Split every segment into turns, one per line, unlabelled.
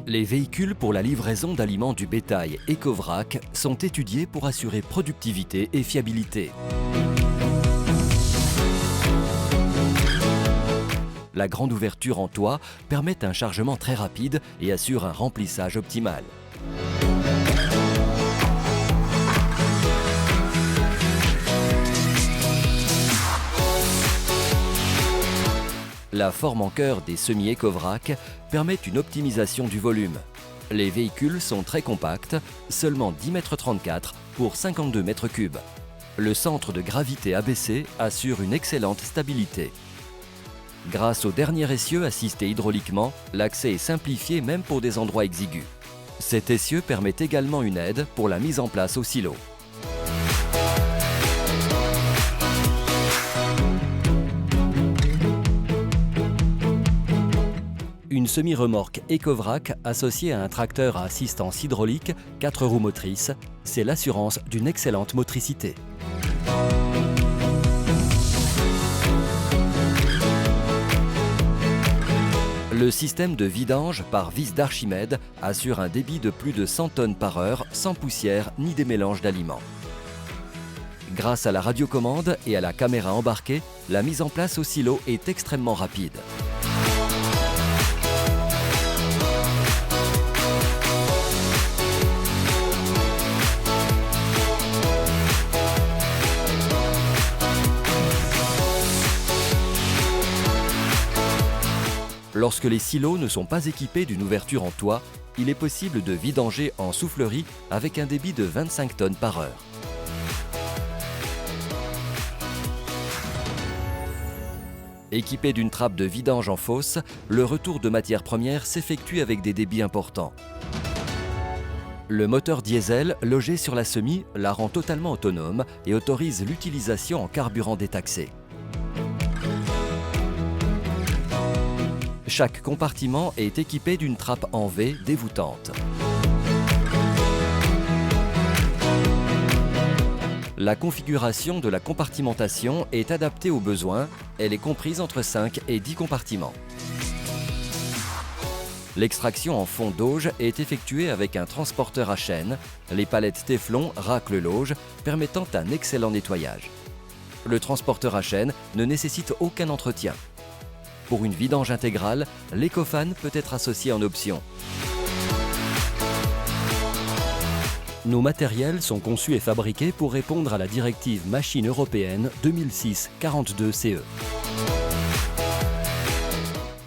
Les véhicules pour la livraison d'aliments du bétail Ecovrac sont étudiés pour assurer productivité et fiabilité. La grande ouverture en toit permet un chargement très rapide et assure un remplissage optimal. La forme en cœur des semi-Ecovrac permet une optimisation du volume. Les véhicules sont très compacts, seulement 10,34 m pour 52 m3. Le centre de gravité abaissé assure une excellente stabilité. Grâce au dernier essieu assisté hydrauliquement, l'accès est simplifié même pour des endroits exigus. Cet essieu permet également une aide pour la mise en place au silo. Une semi-remorque Ecovrac associée à un tracteur à assistance hydraulique 4 roues motrices, c'est l'assurance d'une excellente motricité. Le système de vidange par vis d'Archimède assure un débit de plus de 100 tonnes par heure sans poussière ni démélange d'aliments. Grâce à la radiocommande et à la caméra embarquée, la mise en place au silo est extrêmement rapide. Lorsque les silos ne sont pas équipés d'une ouverture en toit, il est possible de vidanger en soufflerie avec un débit de 25 tonnes par heure. Équipé d'une trappe de vidange en fosse, le retour de matières premières s'effectue avec des débits importants. Le moteur diesel logé sur la semi la rend totalement autonome et autorise l'utilisation en carburant détaxé. Chaque compartiment est équipé d'une trappe en V dévoutante. La configuration de la compartimentation est adaptée aux besoins. Elle est comprise entre 5 et 10 compartiments. L'extraction en fond d'auge est effectuée avec un transporteur à chaîne. Les palettes Téflon raclent l'auge, permettant un excellent nettoyage. Le transporteur à chaîne ne nécessite aucun entretien. Pour une vidange intégrale, l'Ecofan peut être associé en option. Nos matériels sont conçus et fabriqués pour répondre à la directive machine européenne 2006-42/CE.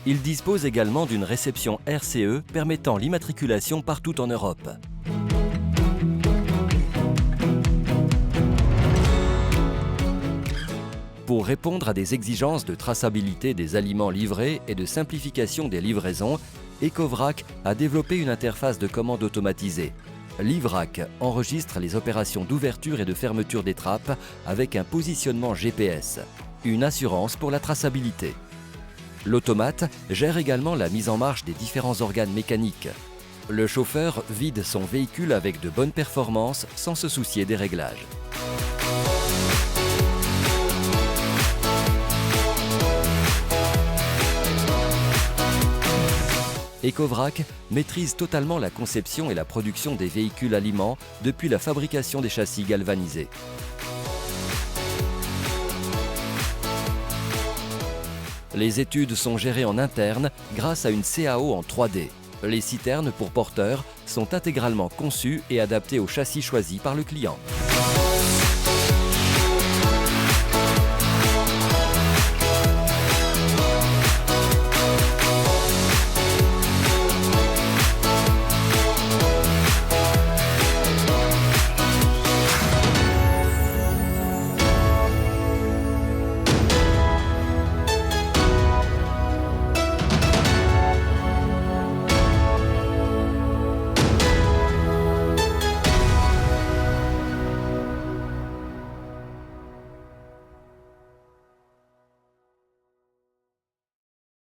Ils disposent également d'une réception RCE permettant l'immatriculation partout en Europe. Pour répondre à des exigences de traçabilité des aliments livrés et de simplification des livraisons, Ecovrac a développé une interface de commande automatisée. Livrac enregistre les opérations d'ouverture et de fermeture des trappes avec un positionnement GPS, une assurance pour la traçabilité. L'automate gère également la mise en marche des différents organes mécaniques. Le chauffeur vide son véhicule avec de bonnes performances sans se soucier des réglages. Ecovrac maîtrise totalement la conception et la production des véhicules aliments depuis la fabrication des châssis galvanisés. Les études sont gérées en interne grâce à une CAO en 3D. Les citernes pour porteurs sont intégralement conçues et adaptées au châssis choisi par le client.